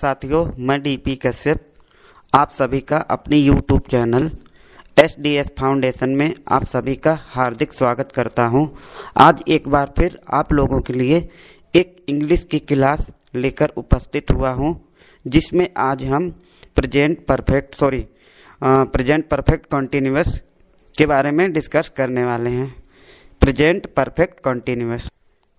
साथियों, मैं डीपी कश्यप आप सभी का अपनी यूट्यूब चैनल SDS फाउंडेशन में आप सभी का हार्दिक स्वागत करता हूं। आज एक बार फिर आप लोगों के लिए एक इंग्लिश की क्लास लेकर उपस्थित हुआ हूं, जिसमें आज हम प्रेजेंट परफेक्ट कॉन्टिन्यूअस के बारे में डिस्कस करने वाले हैं। Present perfect continuous.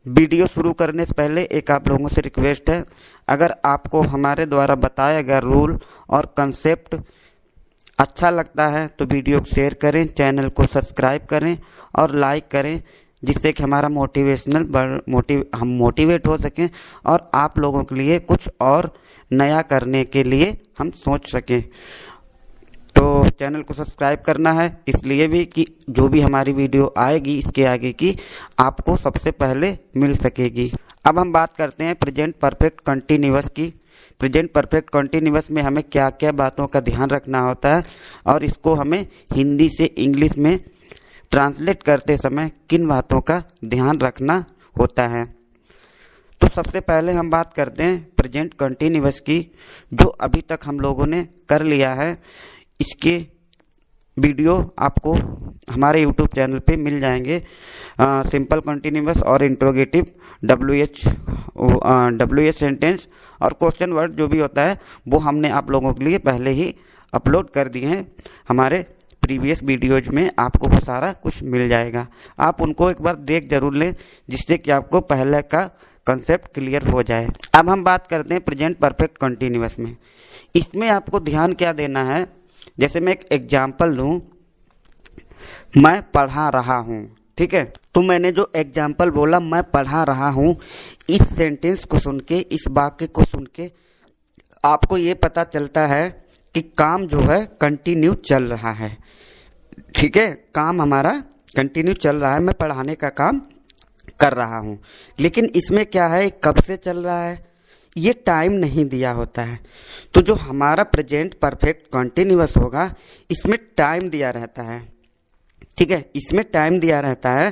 वीडियो शुरू करने से पहले एक आप लोगों से रिक्वेस्ट है, अगर आपको हमारे द्वारा बताया गया रूल और कंसेप्ट अच्छा लगता है तो वीडियो को शेयर करें, चैनल को सब्सक्राइब करें और लाइक करें, जिससे कि हमारा हम मोटिवेट हो सकें और आप लोगों के लिए कुछ और नया करने के लिए हम सोच सकें। तो चैनल को सब्सक्राइब करना है इसलिए भी कि जो भी हमारी वीडियो आएगी इसके आगे की आपको सबसे पहले मिल सकेगी। अब हम बात करते हैं प्रेजेंट परफेक्ट कंटिन्यूअस की। प्रेजेंट परफेक्ट कंटिन्यूअस में हमें क्या क्या बातों का ध्यान रखना होता है और इसको हमें हिंदी से इंग्लिश में ट्रांसलेट करते समय किन बातों का ध्यान रखना होता है। तो सबसे पहले हम बात करते हैं प्रेजेंट कंटिन्यूअस की, जो अभी तक हम लोगों ने कर लिया है। इसके वीडियो आपको हमारे यूट्यूब चैनल पे मिल जाएंगे। सिंपल कंटिन्यूअस और इंट्रोगेटिव, WH सेंटेंस और क्वेश्चन वर्ड जो भी होता है वो हमने आप लोगों के लिए पहले ही अपलोड कर दिए हैं। हमारे प्रीवियस वीडियोज में आपको वो सारा कुछ मिल जाएगा। आप उनको एक बार देख जरूर लें, जिससे कि आपको पहले का कंसेप्ट क्लियर हो जाए। अब हम बात करते हैं प्रेजेंट परफेक्ट कंटिन्यूअस में। इसमें आपको ध्यान क्या देना है, जैसे मैं एक एग्जाम्पल दूं, मैं पढ़ा रहा हूं, ठीक है। तो मैंने जो एग्जाम्पल बोला मैं पढ़ा रहा हूं, इस सेंटेंस को सुन के, इस वाक्य को सुन के आपको ये पता चलता है कि काम जो है कंटिन्यू चल रहा है, ठीक है। काम हमारा कंटिन्यू चल रहा है, मैं पढ़ाने का काम कर रहा हूं। लेकिन इसमें क्या है, कब से चल रहा है ये टाइम नहीं दिया होता है। तो जो हमारा प्रेजेंट परफेक्ट कंटिन्यूअस होगा इसमें टाइम दिया रहता है, ठीक है। इसमें टाइम दिया रहता है।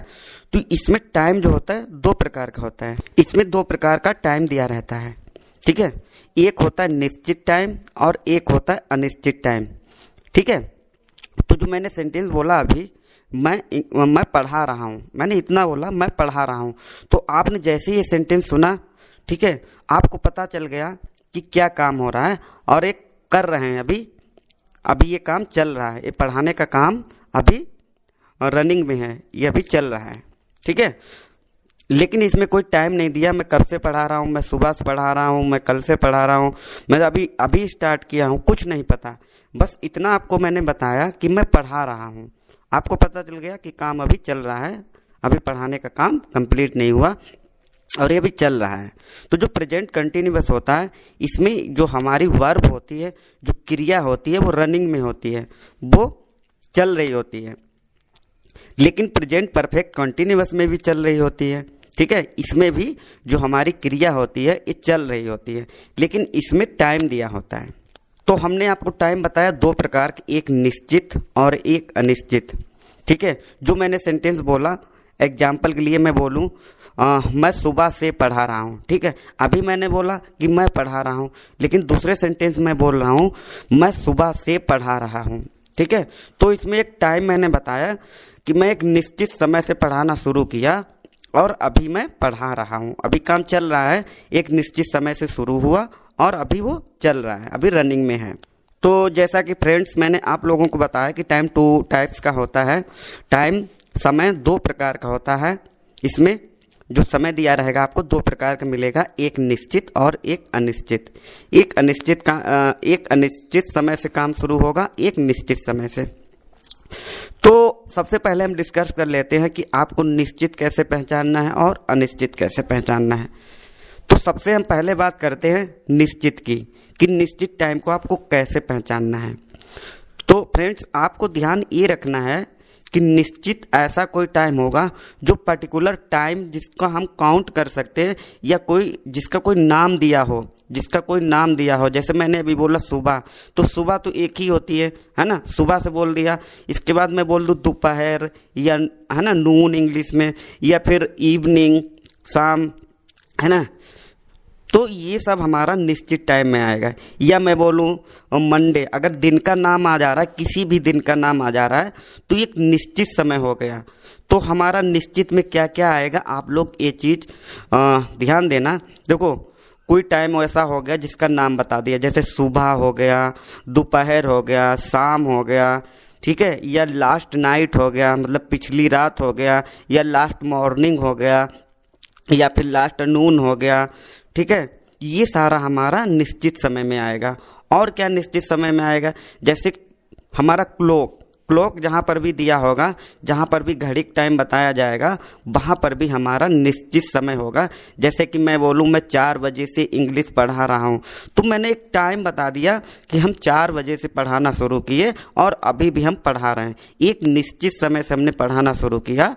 तो इसमें टाइम जो होता है दो प्रकार का होता है। इसमें दो प्रकार का टाइम दिया रहता है, ठीक है। एक होता है निश्चित टाइम और एक होता है अनिश्चित टाइम, ठीक है। तो जो मैंने सेंटेंस बोला अभी, मैं पढ़ा रहा हूँ, मैंने इतना बोला मैं पढ़ा रहा हूँ। तो आपने जैसे ये सेंटेंस सुना, ठीक है, आपको पता चल गया कि क्या काम हो रहा है और एक कर रहे हैं, अभी ये काम चल रहा है, ये पढ़ाने का काम अभी रनिंग में है, ये अभी चल रहा है, ठीक है। लेकिन इसमें कोई टाइम नहीं दिया, मैं कब से पढ़ा रहा हूँ, मैं सुबह से पढ़ा रहा हूँ, मैं कल से पढ़ा रहा हूँ, मैं अभी स्टार्ट किया हूँ, कुछ नहीं पता। बस इतना आपको मैंने बताया कि मैं पढ़ा रहा हूँ, आपको पता चल गया कि काम अभी चल रहा है, अभी पढ़ाने का काम कंप्लीट नहीं हुआ और ये भी चल रहा है। तो जो प्रेजेंट कंटिन्यूअस होता है, इसमें जो हमारी वर्ब होती है, जो क्रिया होती है, वो रनिंग में होती है, वो चल रही होती है। लेकिन प्रेजेंट परफेक्ट कंटिन्यूअस में भी चल रही होती है, ठीक है। इसमें भी जो हमारी क्रिया होती है ये चल रही होती है, लेकिन इसमें टाइम दिया होता है। तो हमने आपको टाइम बताया दो प्रकार के, एक निश्चित और एक अनिश्चित, ठीक है। जो मैंने सेंटेंस बोला, एग्जाम्पल के लिए मैं बोलूं, मैं सुबह से पढ़ा रहा हूं, ठीक है। अभी मैंने बोला कि मैं पढ़ा रहा हूं, लेकिन दूसरे सेंटेंस में बोल रहा हूं मैं सुबह से पढ़ा रहा हूं, ठीक है। तो इसमें एक टाइम मैंने बताया कि मैं एक निश्चित समय से पढ़ाना शुरू किया और अभी मैं पढ़ा रहा हूं, अभी काम चल रहा है, एक निश्चित समय से शुरू हुआ और अभी वो चल रहा है, अभी रनिंग में है। तो जैसा कि फ्रेंड्स मैंने आप लोगों को बताया कि टाइम 2 टाइप्स का होता है। टाइम समय दो प्रकार का होता है। इसमें जो समय दिया रहेगा आपको दो प्रकार का मिलेगा, एक निश्चित और एक अनिश्चित। एक अनिश्चित समय से काम शुरू होगा, एक निश्चित समय से। तो सबसे पहले हम डिस्कस कर लेते हैं कि आपको निश्चित कैसे पहचानना है और अनिश्चित कैसे पहचानना है। तो सबसे हम पहले बात करते हैं निश्चित की, कि निश्चित टाइम को आपको कैसे पहचानना है। तो फ्रेंड्स आपको ध्यान ये रखना है कि निश्चित ऐसा कोई टाइम होगा जो पर्टिकुलर टाइम जिसका हम काउंट कर सकते हैं, या जिसका कोई नाम दिया हो, जैसे मैंने अभी बोला सुबह, तो सुबह तो एक ही होती है ना, सुबह से बोल दिया। इसके बाद मैं बोल दूँ दोपहर, या है ना नून इंग्लिश में, या फिर इवनिंग शाम, है ना। तो ये सब हमारा निश्चित टाइम में आएगा। या मैं बोलूँ मंडे, अगर दिन का नाम आ जा रहा है, किसी भी दिन का नाम आ जा रहा है तो एक निश्चित समय हो गया। तो हमारा निश्चित में क्या क्या आएगा, आप लोग ये चीज़ ध्यान देना। देखो कोई टाइम ऐसा हो गया जिसका नाम बता दिया, जैसे सुबह हो गया, दोपहर हो गया, शाम हो गया, ठीक है, या लास्ट नाइट हो गया, मतलब पिछली रात हो गया, या लास्ट मॉर्निंग हो गया, या फिर लास्ट नून हो गया, ठीक है। ये सारा हमारा निश्चित समय में आएगा। और क्या निश्चित समय में आएगा, जैसे हमारा क्लॉक जहाँ पर भी दिया होगा, जहाँ पर भी घड़ी टाइम बताया जाएगा, वहाँ पर भी हमारा निश्चित समय होगा। जैसे कि मैं बोलूँ मैं 4 बजे से इंग्लिश पढ़ा रहा हूँ, तो मैंने एक टाइम बता दिया कि हम 4 बजे से पढ़ाना शुरू किए और अभी भी हम पढ़ा रहे हैं। एक निश्चित समय से हमने पढ़ाना शुरू किया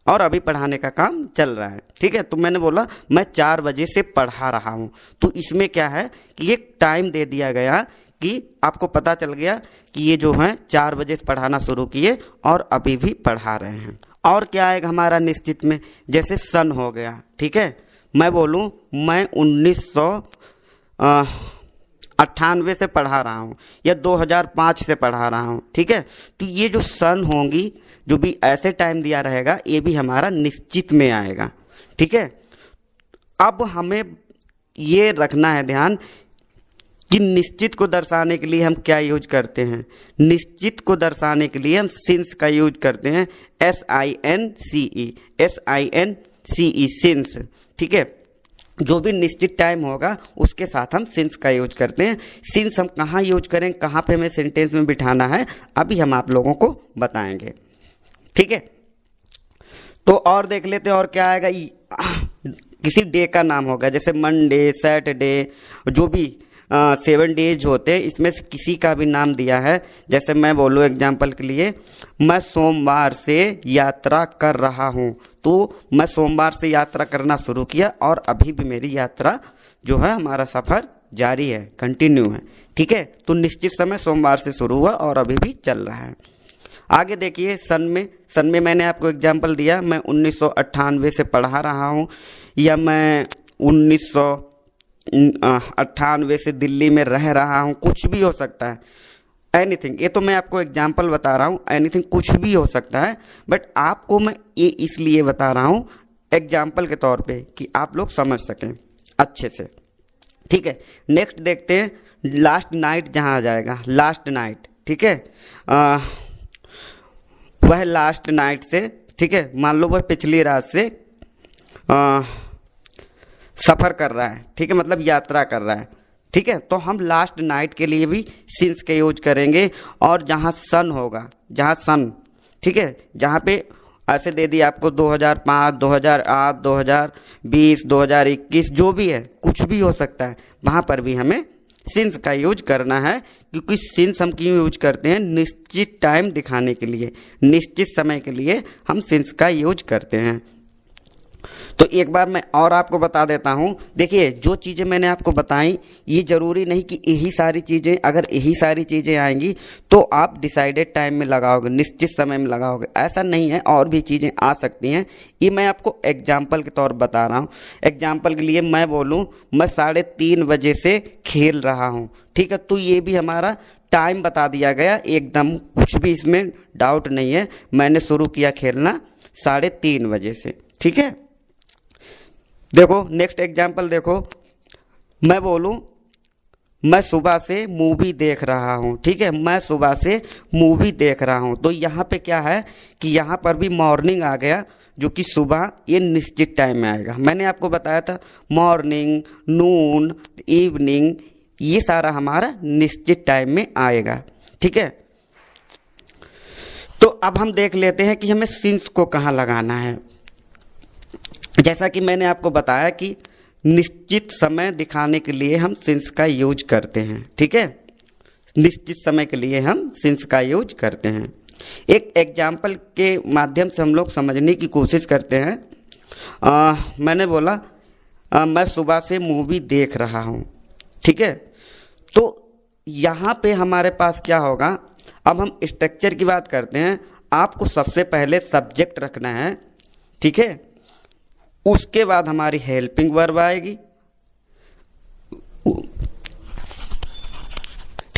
और अभी पढ़ाने का काम चल रहा है, ठीक है। तो मैंने बोला मैं 4 बजे से पढ़ा रहा हूँ, तो इसमें क्या है कि एक टाइम दे दिया गया कि आपको पता चल गया कि ये जो है 4 बजे से पढ़ाना शुरू किए और अभी भी पढ़ा रहे हैं। और क्या आएगा हमारा निश्चित में, जैसे सन हो गया, ठीक है। मैं बोलूँ मैं 1998 से पढ़ा रहा हूँ या 2005 से पढ़ा रहा हूँ, ठीक है। तो ये जो सन होंगी, जो भी ऐसे टाइम दिया रहेगा, ये भी हमारा निश्चित में आएगा, ठीक है। अब हमें ये रखना है ध्यान कि निश्चित को दर्शाने के लिए हम क्या यूज करते हैं। निश्चित को दर्शाने के लिए हम सिंस का यूज करते हैं, SINCE सिंस, ठीक है। जो भी निश्चित टाइम होगा उसके साथ हम सिंस का यूज करते हैं। सिंस हम कहाँ यूज करें, कहाँ पे हमें सेंटेंस में बिठाना है, अभी हम आप लोगों को बताएंगे, ठीक है। तो और देख लेते हैं और क्या आएगा। किसी डे का नाम होगा, जैसे मंडे, सैटरडे, जो भी 7 डेज होते हैं, इसमें से किसी का भी नाम दिया है। जैसे मैं बोलूँ एग्जाम्पल के लिए, मैं सोमवार से यात्रा कर रहा हूँ, तो मैं सोमवार से यात्रा करना शुरू किया और अभी भी मेरी यात्रा जो है, हमारा सफ़र जारी है, कंटिन्यू है, ठीक है। तो निश्चित समय सोमवार से शुरू हुआ और अभी भी चल रहा है। आगे देखिए सन में मैंने आपको एग्जाम्पल दिया, मैं 1998 से पढ़ा रहा हूँ, या मैं 1998 से दिल्ली में रह रहा हूँ, कुछ भी हो सकता है, एनीथिंग। ये तो मैं आपको एग्जाम्पल बता रहा हूँ, एनीथिंग कुछ भी हो सकता है, बट आपको मैं ये इसलिए बता रहा हूँ एग्जाम्पल के तौर पे कि आप लोग समझ सकें अच्छे से, ठीक है। नेक्स्ट देखते हैं, लास्ट नाइट जहाँ आ जाएगा, लास्ट नाइट, ठीक है। वह लास्ट नाइट से, ठीक है, मान लो वह पिछली रात से सफ़र कर रहा है, ठीक है, मतलब यात्रा कर रहा है, ठीक है। तो हम लास्ट नाइट के लिए भी सिंस के यूज करेंगे। और जहाँ सन होगा, जहाँ सन, ठीक है, जहाँ पे ऐसे दे दिया आपको 2005, 2008, 2020, 2021, जो भी है, कुछ भी हो सकता है, वहाँ पर भी हमें सिंस का यूज करना है। क्योंकि सिंस हम क्यों यूज करते हैं, निश्चित टाइम दिखाने के लिए, निश्चित समय के लिए हम सिंस का यूज करते हैं। तो एक बार मैं और आपको बता देता हूँ। देखिए जो चीज़ें मैंने आपको बताई, ये ज़रूरी नहीं कि यही सारी चीज़ें, अगर यही सारी चीज़ें आएंगी तो आप डिसाइडेड टाइम में लगाओगे, निश्चित समय में लगाओगे, ऐसा नहीं है, और भी चीज़ें आ सकती हैं। ये मैं आपको एग्जाम्पल के तौर पर बता रहा हूँ। एग्जाम्पल के लिए मैं बोलूँ मैं 3:30 बजे से खेल रहा हूँ, ठीक है, तो ये भी हमारा टाइम बता दिया गया, एकदम कुछ भी इसमें डाउट नहीं है। मैंने शुरू किया खेलना 3:30 बजे से, ठीक है। देखो नेक्स्ट एग्जाम्पल देखो, मैं बोलूँ मैं सुबह से मूवी देख रहा हूँ, ठीक है, मैं सुबह से मूवी देख रहा हूँ। तो यहाँ पे क्या है कि यहाँ पर भी मॉर्निंग आ गया, जो कि सुबह, ये निश्चित टाइम में आएगा। मैंने आपको बताया था मॉर्निंग, नून, इवनिंग, ये सारा हमारा निश्चित टाइम में आएगा, ठीक है। तो अब हम देख लेते हैं कि हमें सिंस को कहाँ लगाना है। जैसा कि मैंने आपको बताया कि निश्चित समय दिखाने के लिए हम सिंस का यूज करते हैं, ठीक है, निश्चित समय के लिए हम सिंस का यूज करते हैं। एक एग्जाम्पल के माध्यम से हम लोग समझने की कोशिश करते हैं। मैंने बोला मैं सुबह से मूवी देख रहा हूँ, ठीक है। तो यहाँ पे हमारे पास क्या होगा, अब हम स्ट्रक्चर की बात करते हैं। आपको सबसे पहले सब्जेक्ट रखना है, ठीक है, उसके बाद हमारी हेल्पिंग वर्ब आएगी,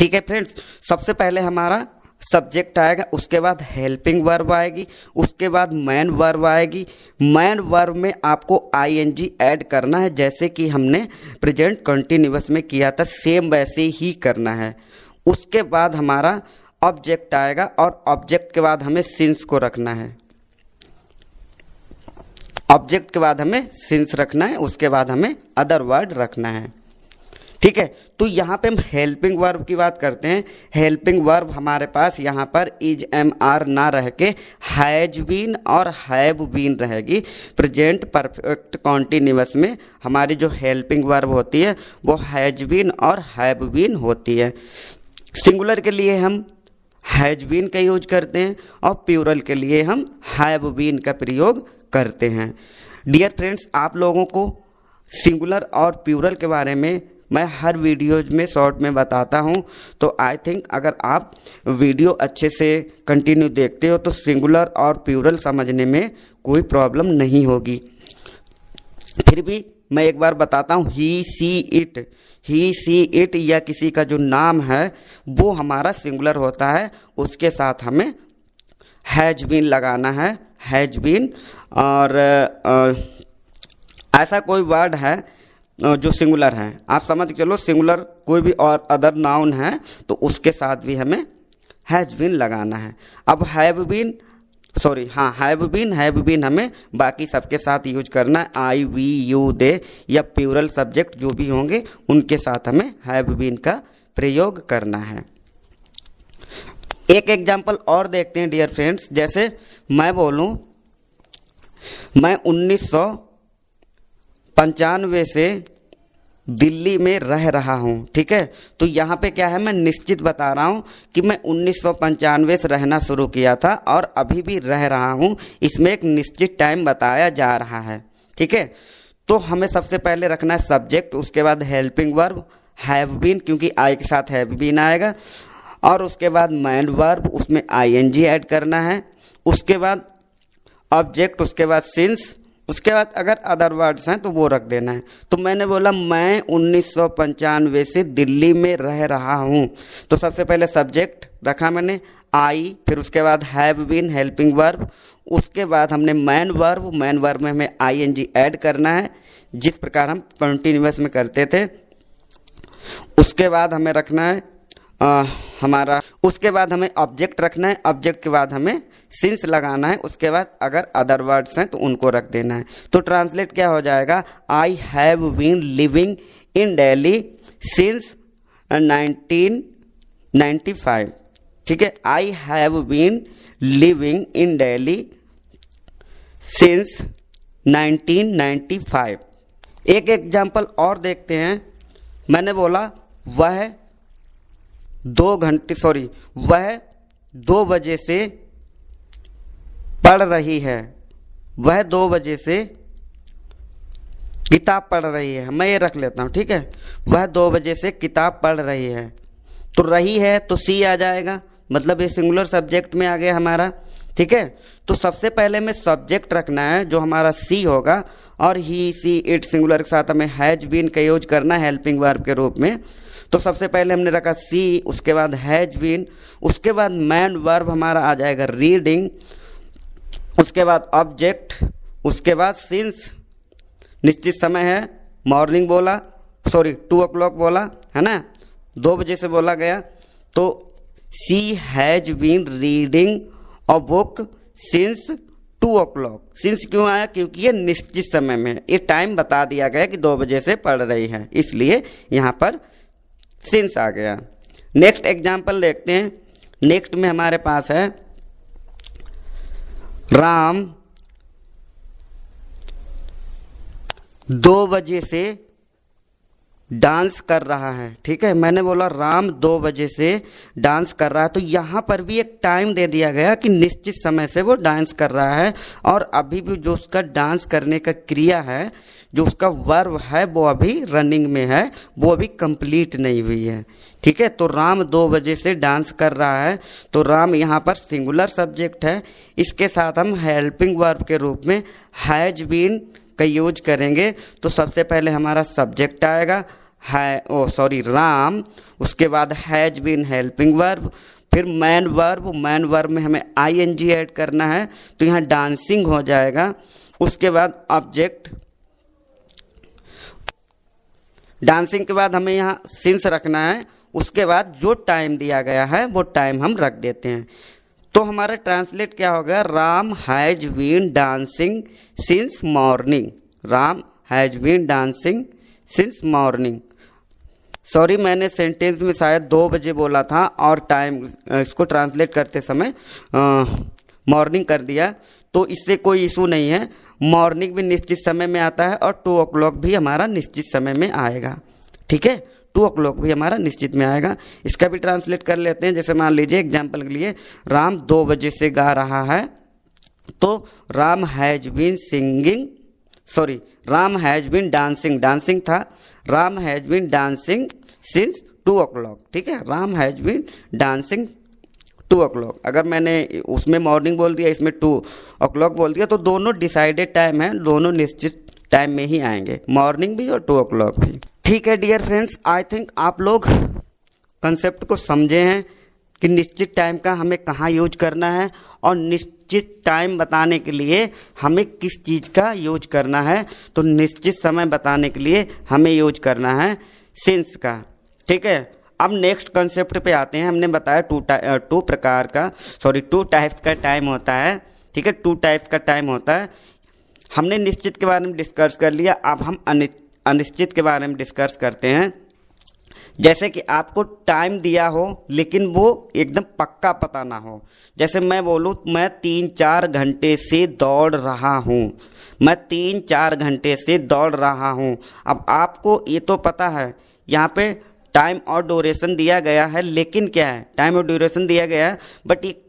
ठीक है फ्रेंड्स, सबसे पहले हमारा सब्जेक्ट आएगा, उसके बाद हेल्पिंग वर्ब आएगी, उसके बाद मैन वर्ब आएगी। मैन वर्ब में आपको आईएनजी ऐड करना है, जैसे कि हमने प्रेजेंट कंटिन्यूअस में किया था, सेम वैसे ही करना है। उसके बाद हमारा ऑब्जेक्ट आएगा और ऑब्जेक्ट के बाद हमें सिंस को रखना है। ऑब्जेक्ट के बाद हमें सिंस रखना है, उसके बाद हमें अदर वर्ड रखना है। ठीक है, तो यहाँ पे हम हेल्पिंग वर्ब की बात करते हैं। हेल्पिंग वर्ब हमारे पास यहाँ पर इज एम आर ना रह के हैज बीन और हैव बीन रहेगी। प्रेजेंट परफेक्ट कॉन्टिन्यूअस में हमारी जो हेल्पिंग वर्ब होती है वो हैज बीन और हैव बीन होती है। सिंगुलर के लिए हम हैज बीन का यूज करते हैं और प्लूरल के लिए हम हैव बीन का प्रयोग करते हैं। डियर फ्रेंड्स, आप लोगों को सिंगुलर और प्लूरल के बारे में मैं हर वीडियोज में शॉर्ट में बताता हूं, तो आई थिंक अगर आप वीडियो अच्छे से कंटिन्यू देखते हो तो सिंगुलर और प्लूरल समझने में कोई प्रॉब्लम नहीं होगी। फिर भी मैं एक बार बताता हूँ, ही सी इट या किसी का जो नाम है वो हमारा सिंगुलर होता है, उसके साथ हमें हैज बीन लगाना है, हैज बीन। और ऐसा कोई वर्ड है जो सिंगुलर है, आप समझ के चलो, सिंगुलर कोई भी और अदर नाउन है तो उसके साथ भी हमें हैज बीन लगाना है। अब हैव बीन हमें बाकी सबके साथ यूज करना है, आई वी यू दे या प्लूरल सब्जेक्ट जो भी होंगे उनके साथ हमें हैव बीन का प्रयोग करना है। एक एग्जाम्पल और देखते हैं डियर फ्रेंड्स, जैसे मैं बोलूं मैं 1995 से दिल्ली में रह रहा हूँ। ठीक है, तो यहाँ पे क्या है, मैं निश्चित बता रहा हूँ कि मैं 1995 से रहना शुरू किया था और अभी भी रह रहा हूँ, इसमें एक निश्चित टाइम बताया जा रहा है। ठीक है, तो हमें सबसे पहले रखना है सब्जेक्ट, उसके बाद हेल्पिंग वर्ब हैव बीन, क्योंकि आई के साथ हैव बीन आएगा, और उसके बाद मैन वर्ब, उसमें आईएनजी ऐड करना है, उसके बाद ऑब्जेक्ट, उसके बाद सिंस, उसके बाद अगर अदर वर्ड्स हैं तो वो रख देना है। तो मैंने बोला मैं 1995 से दिल्ली में रह रहा हूँ, तो सबसे पहले सब्जेक्ट रखा मैंने आई, फिर उसके बाद हैव बीन हेल्पिंग वर्ब, उसके बाद हमने मैन वर्ब में हमें आईएनजी ऐड करना है जिस प्रकार हम कंटिन्यूअस में करते थे। उसके बाद हमें रखना है उसके बाद हमें ऑब्जेक्ट रखना है, ऑब्जेक्ट के बाद हमें सिंस लगाना है, उसके बाद अगर अदर वर्ड्स हैं तो उनको रख देना है। तो ट्रांसलेट क्या हो जाएगा, I have been living in Delhi since 1995। ठीक है, I have been living in Delhi since 1995। एक एग्जाम्पल और देखते हैं, मैंने बोला वह 2 बजे से पढ़ रही है, वह 2 बजे से किताब पढ़ रही है, मैं ये रख लेता हूँ। ठीक है, वह 2 बजे से किताब पढ़ रही है, तो रही है तो सी आ जाएगा, मतलब ये सिंगुलर सब्जेक्ट में आ गया हमारा। ठीक है, तो सबसे पहले में सब्जेक्ट रखना है जो हमारा सी होगा, और ही सी इट सिंगुलर के साथ हमें हैज बीन का यूज करना है हेल्पिंग वर्ब के रूप में। तो सबसे पहले हमने रखा सी, उसके बाद हैज बीन, उसके बाद मैन वर्ब हमारा आ जाएगा रीडिंग, उसके बाद ऑब्जेक्ट, उसके बाद सिंस, निश्चित समय है, मॉर्निंग बोला, 2 o'clock बोला है ना, 2 बजे से बोला गया, तो she has been reading a book since 2 o'clock। Since क्यों आया, क्योंकि ये निश्चित समय में, ये टाइम बता दिया गया कि 2 बजे से पढ़ रही है, इसलिए यहाँ पर सिंस आ गया। नेक्स्ट एग्जाम्पल देखते हैं, नेक्स्ट में हमारे पास है राम 2 बजे से डांस कर रहा है। ठीक है, मैंने बोला राम 2 बजे से डांस कर रहा है, तो यहाँ पर भी एक टाइम दे दिया गया कि निश्चित समय से वो डांस कर रहा है, और अभी भी जो उसका डांस करने का क्रिया है, जो उसका वर्ब है वो अभी रनिंग में है, वो अभी कंप्लीट नहीं हुई है। ठीक है, तो राम 2 बजे से डांस कर रहा है, तो राम यहाँ पर सिंगुलर सब्जेक्ट है, इसके साथ हम हेल्पिंग वर्ब के रूप में हैज बीन का यूज करेंगे। तो सबसे पहले हमारा सब्जेक्ट आएगा, राम, उसके बाद हैज बीन हेल्पिंग वर्ब, फिर मैन वर्ब में हमें ING ऐड करना है तो यहाँ डांसिंग हो जाएगा। उसके बाद ऑब्जेक्ट, डांसिंग के बाद हमें यहाँ सिंस रखना है। उसके बाद जो टाइम दिया गया है वो टाइम हम रख देते हैं। तो हमारा ट्रांसलेट क्या हो गया, Ram has been dancing since morning. Ram has been dancing since morning. Sorry, मैंने सेंटेंस में शायद 2 बजे बोला था और टाइम इसको ट्रांसलेट करते समय मॉर्निंग कर दिया, तो इससे कोई इशू नहीं है। मॉर्निंग भी निश्चित समय में आता है और 2 o'clock भी हमारा निश्चित समय में आएगा। ठीक है, 2 o'clock भी हमारा निश्चित में आएगा। इसका भी ट्रांसलेट कर लेते हैं। जैसे मान लीजिए एग्जाम्पल के लिए, राम 2 बजे से गा रहा है, तो Ram has been singing, Ram has been dancing, dancing था, Ram has been dancing since 2 o'clock। ठीक है, Ram has been dancing 2 o'clock। अगर मैंने उसमें मॉर्निंग बोल दिया, इसमें 2 o'clock बोल दिया, तो दोनों डिसाइडेड टाइम है, दोनों निश्चित टाइम में ही आएंगे, मॉर्निंग भी और 2 o'clock भी। ठीक है डियर फ्रेंड्स, आई थिंक आप लोग कंसेप्ट को समझे हैं कि निश्चित टाइम का हमें कहाँ यूज करना है और निश्चित टाइम बताने के लिए हमें किस चीज़ का यूज करना है। तो निश्चित समय बताने के लिए हमें यूज करना है सिंस का। ठीक है, अब नेक्स्ट कंसेप्ट पे आते हैं। हमने बताया 2 टाइप्स का टाइम होता है। ठीक है, 2 टाइप्स का टाइम होता है। हमने निश्चित के बारे में डिस्कस कर लिया, अब हम अनिश्चित के बारे में डिस्कस करते हैं। जैसे कि आपको टाइम दिया हो लेकिन वो एकदम पक्का पता ना हो। जैसे मैं बोलूँ मैं 3-4 घंटे से दौड़ रहा हूँ, मैं 3-4 घंटे से दौड़ रहा हूँ। अब आपको ये तो पता है यहाँ पे टाइम और ड्यूरेशन दिया गया है, लेकिन क्या है, टाइम और ड्यूरेशन दिया गया है बट ये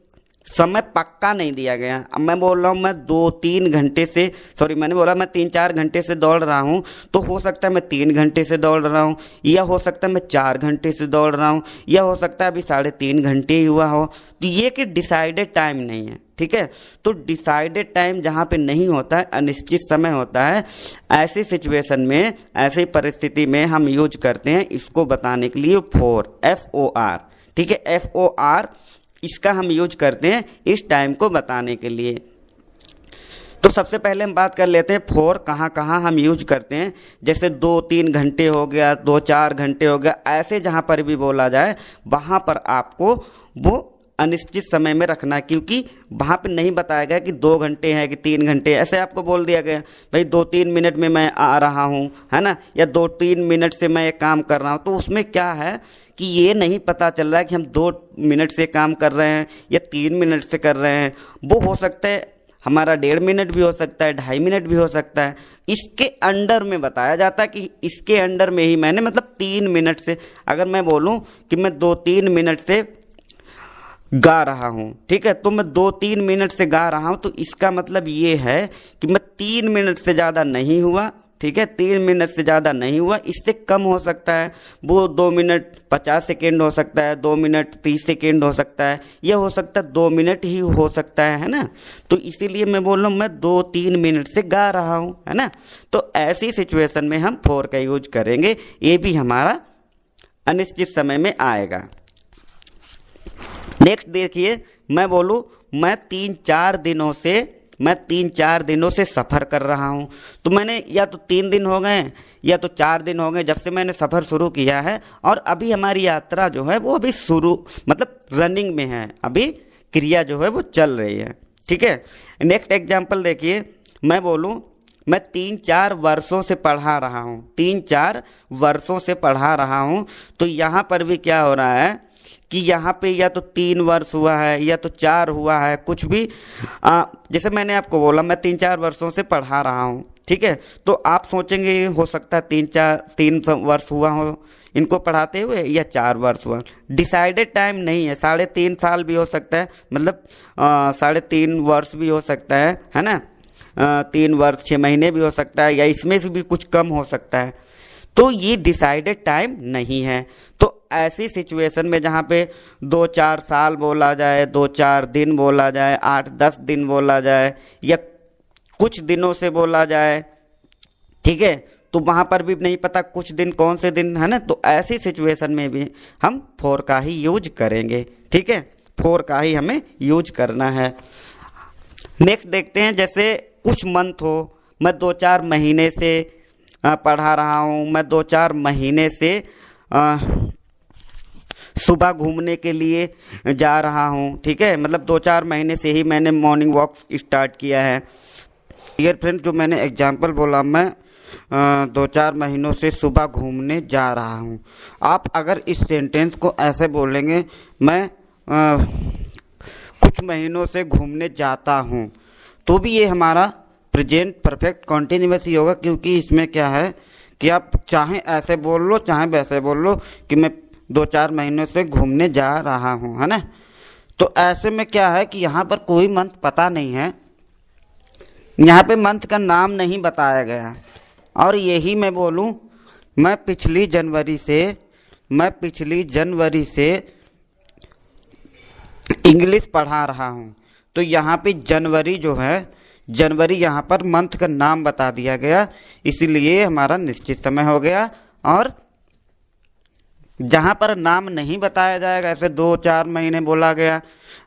समय पक्का नहीं दिया गया। अब मैं बोल रहा हूँ मैं 2-3 घंटे से, मैंने बोला मैं 3-4 घंटे से दौड़ रहा हूँ, तो हो सकता है मैं 3 घंटे से दौड़ रहा हूँ, या हो सकता है मैं 4 घंटे से दौड़ रहा हूँ, या हो सकता है अभी 3.5 घंटे ही हुआ हो। तो ये कि डिसाइडेड टाइम नहीं है। ठीक है, तो डिसाइडेड टाइम जहाँ पे नहीं होता है, अनिश्चित समय होता है, ऐसी सिचुएशन में, ऐसी परिस्थिति में हम यूज करते हैं इसको बताने के लिए FOR। ठीक है, FOR इसका हम यूज करते हैं इस टाइम को बताने के लिए। तो सबसे पहले हम बात कर लेते हैं फॉर कहाँ कहाँ हम यूज करते हैं। जैसे 2-3 घंटे हो गया, 2-4 घंटे हो गया, ऐसे जहाँ पर भी बोला जाए वहाँ पर आपको वो अनिश्चित समय में रखना है, क्योंकि वहाँ पे नहीं बताया गया कि 2 घंटे हैं कि 3 घंटे। ऐसे आपको बोल दिया गया भाई 2-3 मिनट में मैं आ रहा हूँ, है ना, या 2-3 मिनट से मैं एक काम कर रहा हूँ। तो उसमें क्या है कि ये नहीं पता चल रहा है कि हम 2 मिनट से काम कर रहे हैं या 3 मिनट से कर रहे हैं। वो हो सकता है हमारा 1.5 मिनट भी हो सकता है, 2.5 मिनट भी हो सकता है। इसके अंडर में बताया जाता है कि इसके अंडर में ही मैंने, मतलब 3 मिनट से, अगर मैं बोलूँ कि मैं 2-3 मिनट से गा रहा हूँ, ठीक है, तो मैं 2-3 मिनट से गा रहा हूँ, तो इसका मतलब ये है कि मैं 3 मिनट से ज़्यादा नहीं हुआ। ठीक है, 3 मिनट से ज़्यादा नहीं हुआ, इससे कम हो सकता है, वो 2 मिनट 50 सेकेंड हो सकता है, 2 मिनट 30 सेकेंड हो सकता है, यह हो सकता है 2 मिनट ही हो सकता है ना। तो इसीलिए मैं बोल रहा हूँ मैं 2-3 मिनट से गा रहा हूँ, है ना। तो ऐसी सिचुएशन में हम फॉर का यूज करेंगे, ये भी हमारा अनिश्चित समय में आएगा। नेक्स्ट देखिए, मैं बोलूँ मैं 3-4 दिनों से सफ़र कर रहा हूँ। तो मैंने या तो 3 दिन हो गए या तो 4 दिन हो गए जब से मैंने सफ़र शुरू किया है, और अभी हमारी यात्रा जो है वो अभी शुरू, मतलब रनिंग में है, अभी क्रिया जो है वो चल रही है। ठीक है, नेक्स्ट एग्जाम्पल देखिए, मैं बोलूँ मैं 3-4 वर्षों से पढ़ा रहा हूँ, 3-4 वर्षों से पढ़ा रहा हूँ। तो यहाँ पर भी क्या हो रहा है कि यहाँ पे या तो 3 वर्ष हुआ है या तो 4 हुआ है, कुछ भी। जैसे मैंने आपको बोला मैं 3-4 वर्षों से पढ़ा रहा हूँ, ठीक है, तो आप सोचेंगे हो सकता है 3 वर्ष हुआ हो इनको पढ़ाते हुए या 4 वर्ष हुआ। डिसाइडेड टाइम नहीं है, 3.5 साल भी हो सकता है, मतलब 3.5 वर्ष भी हो सकता है ना, 3 वर्ष 6 महीने भी हो सकता है, या इसमें से भी कुछ कम हो सकता है। तो ये डिसाइडेड टाइम नहीं है। तो ऐसी सिचुएशन में जहाँ पे 2-4 साल बोला जाए, 2-4 दिन बोला जाए, 8-10 दिन बोला जाए, या कुछ दिनों से बोला जाए, ठीक है, तो वहाँ पर भी नहीं पता कुछ दिन कौन से दिन है ना, तो ऐसी सिचुएशन में भी हम फोर का ही यूज करेंगे। ठीक है, फोर का ही हमें यूज करना है। नेक्स्ट देखते हैं, जैसे कुछ मंथ हो, मैं 2-4 महीने से पढ़ा रहा हूँ, मैं 2-4 महीने से सुबह घूमने के लिए जा रहा हूँ। ठीक है, मतलब 2-4 महीने से ही मैंने मॉर्निंग वॉक स्टार्ट किया है। डियर फ्रेंड, जो मैंने एग्जाम्पल बोला, मैं 2-4 महीनों से सुबह घूमने जा रहा हूँ। आप अगर इस सेंटेंस को ऐसे बोलेंगे, मैं कुछ महीनों से घूमने जाता हूँ, तो भी ये हमारा प्रेजेंट परफेक्ट कॉन्टिन्यूअस ही होगा, क्योंकि इसमें क्या है कि आप चाहे ऐसे बोल लो चाहे वैसे बोल लो कि मैं 2-4 महीनों से घूमने जा रहा हूँ, है ना। तो ऐसे में क्या है कि यहाँ पर कोई मंथ पता नहीं है, यहाँ पे मंथ का नाम नहीं बताया गया, और यही मैं बोलूँ मैं पिछली जनवरी से इंग्लिश पढ़ा रहा हूँ। तो यहाँ पे जनवरी जो है, जनवरी यहाँ पर मंथ का नाम बता दिया गया, इसलिए हमारा निश्चित समय हो गया। और जहाँ पर नाम नहीं बताया जाएगा, ऐसे 2-4 महीने बोला गया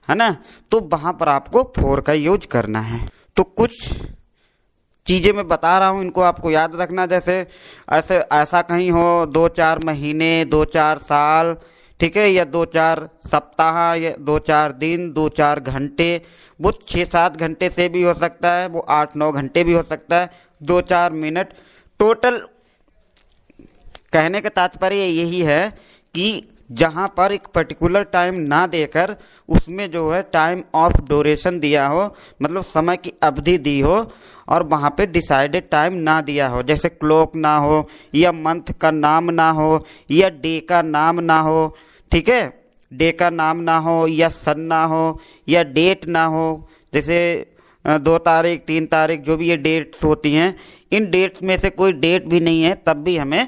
है ना, तो वहाँ पर आपको फोर का यूज करना है। तो कुछ चीज़ें मैं बता रहा हूँ, इनको आपको याद रखना। जैसे ऐसा कहीं हो 2-4 महीने, 2-4 साल, ठीक है, या 2-4 सप्ताह, या 2-4 दिन, 2-4 घंटे, वो 6-7 घंटे से भी हो सकता है, वो 8-9 घंटे भी हो सकता है, 2-4 मिनट टोटल। कहने का तात्पर्य यही है कि जहाँ पर एक पर्टिकुलर टाइम ना देकर उसमें जो है टाइम ऑफ ड्यूरेशन दिया हो, मतलब समय की अवधि दी हो, और वहाँ पे डिसाइडेड टाइम ना दिया हो, जैसे क्लॉक ना हो, या मंथ का नाम ना हो, या डे का नाम ना हो। ठीक है, डे का नाम ना हो, या सन ना हो, या डेट ना हो। जैसे 2 तारीख 3 तारीख जो भी ये डेट्स होती हैं, इन डेट्स में से कोई डेट भी नहीं है, तब भी हमें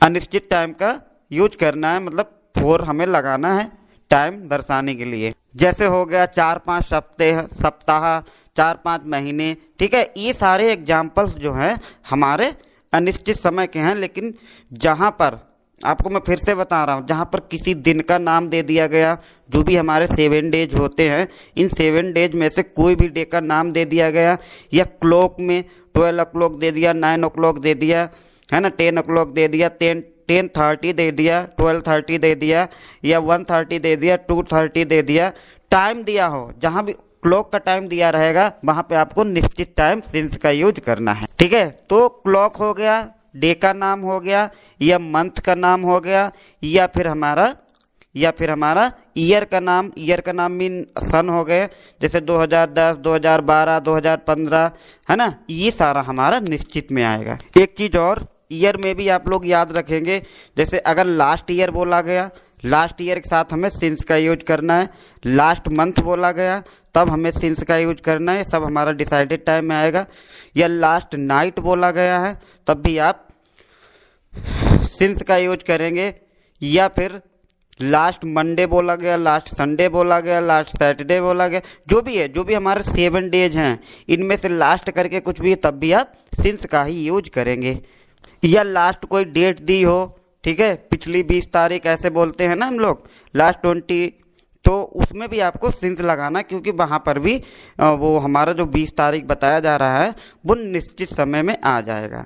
अनिश्चित टाइम का यूज करना है, मतलब फोर हमें लगाना है टाइम दर्शाने के लिए। जैसे हो गया 4-5 सप्ताह, 4-5 महीने। ठीक है, ये सारे एग्जाम्पल्स जो हैं हमारे अनिश्चित समय के हैं। लेकिन जहाँ पर आपको मैं फिर से बता रहा हूँ, जहाँ पर किसी दिन का नाम दे दिया गया, जो भी हमारे 7 डेज होते हैं, इन 7 डेज में से कोई भी डे का नाम दे दिया गया, या क्लॉक में 12 o'clock दे दिया, 9 o'clock दे दिया, है ना, 10 o'clock दे दिया, 10:30 दे दिया, 12:30 दे दिया, या 1:30 दे दिया, 2:30 दे दिया, टाइम दिया हो, जहाँ भी क्लॉक का टाइम दिया रहेगा वहाँ पे आपको निश्चित टाइम सिंस का यूज करना है। ठीक है, तो क्लॉक हो गया, डे का नाम हो गया, या मंथ का नाम हो गया, या फिर हमारा ईयर का नाम मीन सन हो गए, जैसे 2010, 2012, 2015, है ना, ये सारा हमारा निश्चित में आएगा। एक चीज और, ईयर में भी आप लोग याद रखेंगे, जैसे अगर लास्ट ईयर बोला गया, लास्ट ईयर के साथ हमें सिंस का यूज करना है। लास्ट मंथ बोला गया, तब हमें सिंस का यूज करना है, सब हमारा डिसाइडेड टाइम में आएगा। या लास्ट नाइट बोला गया है, तब भी आप सिंस का यूज करेंगे। या फिर लास्ट मंडे बोला गया, लास्ट संडे बोला गया, लास्ट सैटरडे बोला गया, जो भी है, जो भी हमारे 7 डेज हैं, इनमें से लास्ट करके कुछ भी है, तब भी आप सिंस का ही यूज करेंगे। या लास्ट कोई डेट दी हो, ठीक है, पिछली 20 तारीख ऐसे बोलते हैं ना हम लोग, लास्ट 20, तो उसमें भी आपको सिंस लगाना, क्योंकि वहाँ पर भी वो हमारा जो 20 तारीख बताया जा रहा है वो निश्चित समय में आ जाएगा।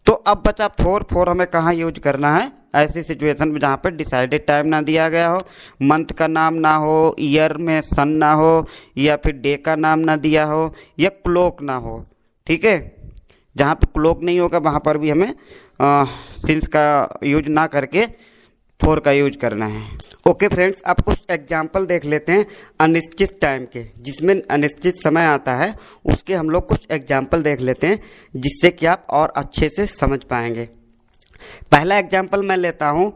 तो अब बचा फोर हमें कहाँ यूज करना है, ऐसी सिचुएशन में जहाँ पर डिसाइडेड टाइम ना दिया गया हो, मंथ का नाम ना हो, ईयर में सन ना हो, या फिर डे का नाम ना दिया हो, या क्लॉक ना हो। ठीक है, जहाँ पे क्लॉक नहीं होगा वहाँ पर भी हमें सिंस का यूज ना करके फोर का यूज करना है। ओके फ्रेंड्स, अब कुछ एग्जाम्पल देख लेते हैं अनिश्चित टाइम के, जिसमें अनिश्चित समय आता है, उसके हम लोग कुछ एग्जाम्पल देख लेते हैं, जिससे कि आप और अच्छे से समझ पाएंगे। पहला एग्जाम्पल मैं लेता हूँ,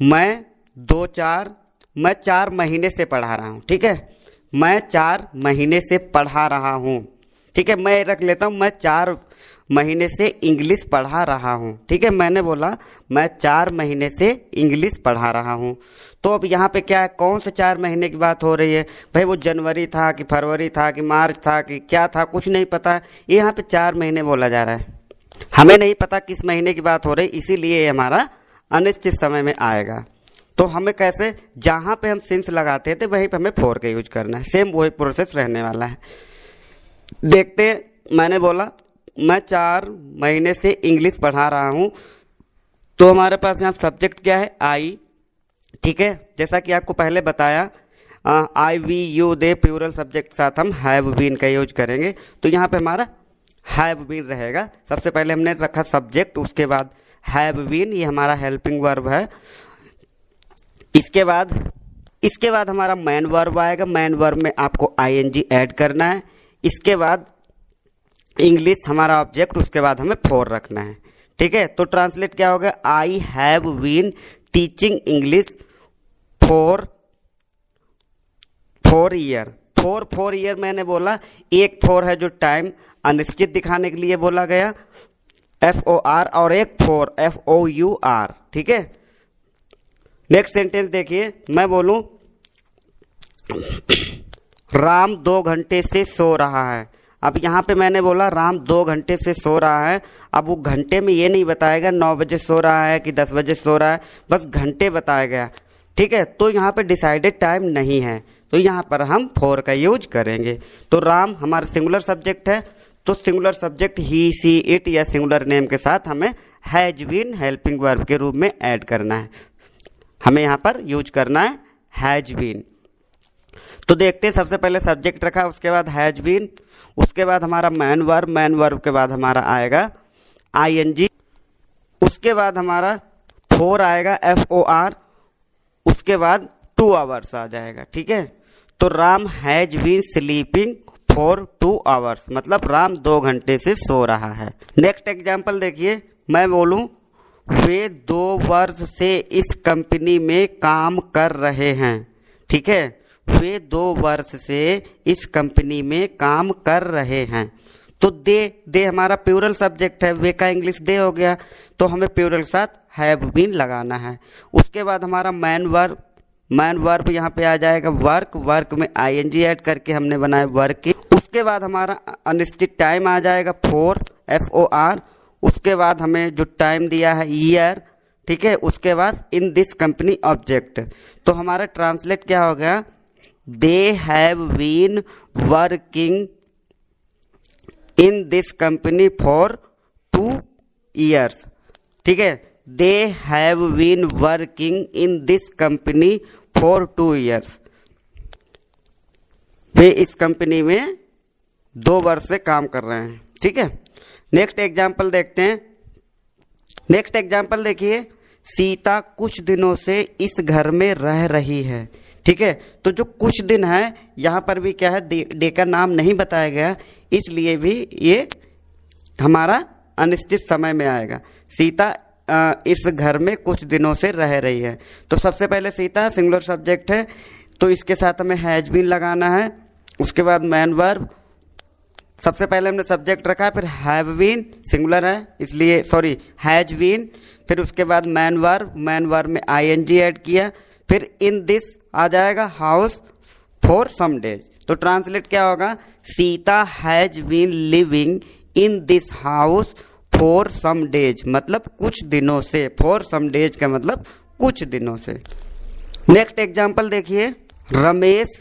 मैं 4 महीने से पढ़ा रहा हूँ। ठीक है, मैं 4 महीने से पढ़ा रहा हूँ। ठीक है, मैं रख लेता हूँ, मैं 4 महीने से इंग्लिश पढ़ा रहा हूँ। ठीक है, मैंने बोला मैं 4 महीने से इंग्लिश पढ़ा रहा हूँ। तो अब यहाँ पे क्या है, कौन से 4 महीने की बात हो रही है भाई, वो जनवरी था कि फरवरी था कि मार्च था कि क्या था, कुछ नहीं पता है, यहाँ पे 4 महीने बोला जा रहा है। हमें नहीं पता किस महीने की बात हो रही, इसीलिए ये हमारा अनिश्चित समय में आएगा। तो हमें कैसे, जहाँ पे हम सिंस लगाते थे वहीं पे हमें फॉर का यूज करना है। सेम वही प्रोसेस रहने वाला है। देखते हैं, मैंने बोला मैं 4 महीने से इंग्लिश पढ़ा रहा हूँ, तो हमारे पास यहाँ सब्जेक्ट क्या है, आई। ठीक है, जैसा कि आपको पहले बताया, I we you they plural subject के साथ हम हैव बीन का यूज करेंगे। तो यहाँ पे हमारा हैव बीन रहेगा। सबसे पहले हमने रखा सब्जेक्ट, उसके बाद हैव बीन, ये हमारा हेल्पिंग वर्ब है। इसके बाद हमारा मैन वर्ब आएगा। मैन वर्ब में आपको आईएनजी ऐड करना है। इसके बाद इंग्लिश हमारा ऑब्जेक्ट, उसके बाद हमें फॉर रखना है। ठीक है, तो ट्रांसलेट क्या होगा, I have been teaching English for year. For year मैंने बोला, एक फॉर है जो टाइम अनिश्चित दिखाने के लिए बोला गया, FOR, और एक फॉर FOUR। ठीक है, नेक्स्ट सेंटेंस देखिए, मैं बोलूं राम 2 घंटे से सो रहा है। अब यहाँ पे मैंने बोला राम 2 घंटे से सो रहा है। अब वो घंटे में ये नहीं बताएगा 9 बजे सो रहा है कि 10 बजे सो रहा है, बस घंटे बताया गया। ठीक है, तो यहाँ पे डिसाइडेड टाइम नहीं है, तो यहाँ पर हम फॉर का यूज करेंगे। तो राम हमारा सिंगुलर सब्जेक्ट है, तो singular subject he see it या सिंगुलर नेम के साथ हमें हैज बीन हेल्पिंग वर्ब के रूप में ऐड करना है। हमें यहाँ पर यूज करना है हैज बीन। तो देखते हैं, सबसे पहले सब्जेक्ट रखा, उसके बाद हैज बीन, उसके बाद हमारा मैन वर्ब के बाद हमारा आएगा आईएनजी, उसके बाद हमारा फॉर आएगा FOR, उसके बाद 2 आवर्स आ जाएगा। ठीक है, तो Ram has been sleeping for 2 hours, मतलब राम 2 घंटे से सो रहा है। नेक्स्ट एग्जाम्पल देखिए, मैं बोलूं वे 2 वर्ष से इस कंपनी में काम कर रहे हैं। ठीक है, वे 2 वर्ष से इस कंपनी में काम कर रहे हैं। तो दे हमारा प्लूरल सब्जेक्ट है, वे का इंग्लिश दे हो गया, तो हमें प्लूरल के साथ हैव बीन लगाना है। उसके बाद हमारा मैन वर्ब यहाँ पे आ जाएगा वर्क में आईएनजी ऐड करके हमने बनाया वर्किंग। उसके बाद हमारा अनिश्चित टाइम आ जाएगा फॉर FOR, उसके बाद हमें जो टाइम दिया है ईयर। ठीक है, उसके बाद इन दिस कंपनी ऑब्जेक्ट। तो हमारा ट्रांसलेट क्या हो गया, they have been working in this company for 2 years। ठीक है, they have been working in this company for 2 years। वे इस कंपनी में 2 वर्ष से काम कर रहे हैं। ठीक है, नेक्स्ट एग्जाम्पल देखते हैं। नेक्स्ट एग्जाम्पल देखिए, सीता कुछ दिनों से इस घर में रह रही है। ठीक है, तो जो कुछ दिन है यहाँ पर भी क्या है, डे का नाम नहीं बताया गया, इसलिए भी ये हमारा अनिश्चित समय में आएगा। सीता इस घर में कुछ दिनों से रह रही है। तो सबसे पहले सीता सिंगुलर सब्जेक्ट है, तो इसके साथ हमें हैज बीन लगाना है। उसके बाद मैन वर्ब, सबसे पहले हमने सब्जेक्ट रखा है, फिर हैव बीन सिंगुलर है इसलिए हैज बीन, फिर उसके बाद मैन वर्ब में आईएनजी ऐड किया, फिर इन दिस आ जाएगा हाउस फॉर सम डेज। तो ट्रांसलेट क्या होगा, Sita has been living in this house for some days, मतलब कुछ दिनों से। फॉर सम डेज का मतलब कुछ दिनों से। नेक्स्ट एग्जाम्पल देखिए, रमेश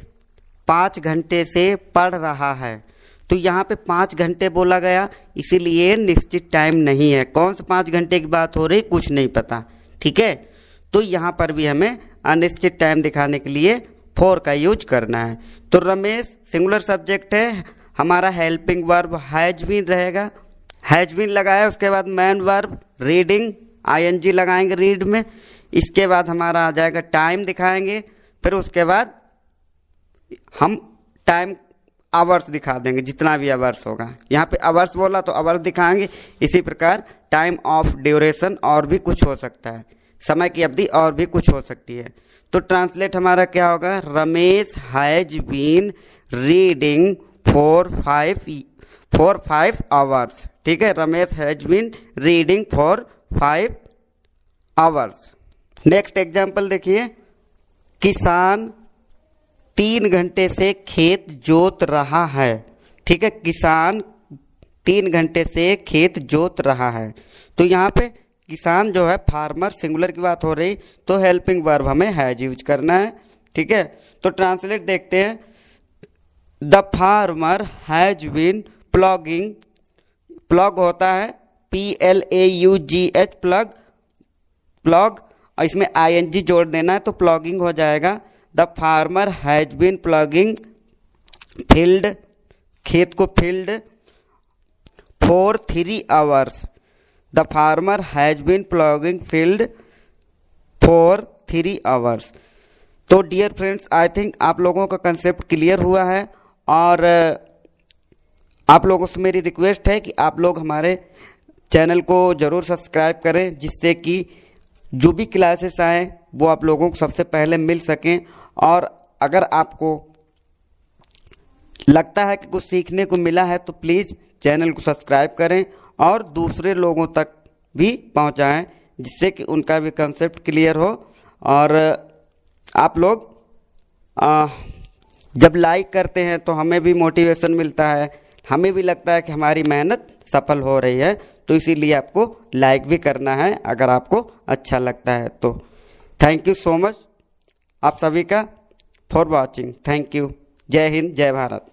5 घंटे से पढ़ रहा है। तो यहाँ पे 5 घंटे बोला गया, इसीलिए निश्चित टाइम नहीं है। कौन सा 5 घंटे की बात हो रही, कुछ नहीं पता। ठीक है, तो यहाँ पर भी हमें अनिश्चित टाइम दिखाने के लिए फॉर का यूज करना है। तो रमेश सिंगुलर सब्जेक्ट है, हमारा हेल्पिंग वर्ब हैज बीन रहेगा, हैज बीन लगाया। उसके बाद मैन वर्ब रीडिंग, आईएनजी लगाएंगे रीड में। इसके बाद हमारा आ जाएगा टाइम दिखाएंगे, फिर उसके बाद हम टाइम आवर्स दिखा देंगे, जितना भी आवर्स होगा। यहाँ पे आवर्स बोला तो आवर्स दिखाएंगे। इसी प्रकार टाइम ऑफ ड्यूरेशन और भी कुछ हो सकता है, समय की अवधि और भी कुछ हो सकती है। तो ट्रांसलेट हमारा क्या होगा, Ramesh has been reading for 5 hours. ठीक है, Ramesh has been reading for 5 hours. Next example देखिए, किसान 3 घंटे से खेत जोत रहा है। ठीक है, किसान 3 घंटे से खेत जोत रहा है। तो यहाँ पे किसान जो है, फार्मर सिंगुलर की बात हो रही, तो हेल्पिंग वर्ब हमें हैज यूज करना है। ठीक है, तो ट्रांसलेट देखते हैं। The farmer has been ploughing, plough होता है PLAUGH, प्लग, प्लॉग, और इसमें ING जोड़ देना है तो प्लॉगिंग हो जाएगा। The farmer has been ploughing field, खेत को field, for 3 hours. The farmer has been ploughing field for 3 hours. तो डियर फ्रेंड्स, आई थिंक आप लोगों का कंसेप्ट क्लियर हुआ है, और आप लोगों से मेरी रिक्वेस्ट है कि आप लोग हमारे चैनल को ज़रूर सब्सक्राइब करें, जिससे कि जो भी क्लासेस आए वो आप लोगों को सबसे पहले मिल सकें। और अगर आपको लगता है कि कुछ सीखने को मिला है तो प्लीज़ चैनल को सब्सक्राइब करें और दूसरे लोगों तक भी पहुंचाएं, जिससे कि उनका भी कंसेप्ट क्लियर हो। और आप लोग जब लाइक करते हैं तो हमें भी मोटिवेशन मिलता है, हमें भी लगता है कि हमारी मेहनत सफल हो रही है। तो इसीलिए आपको लाइक भी करना है अगर आपको अच्छा लगता है तो। थैंक यू सो मच आप सभी का फॉर वॉचिंग। Thank you. जय हिंद, जय भारत।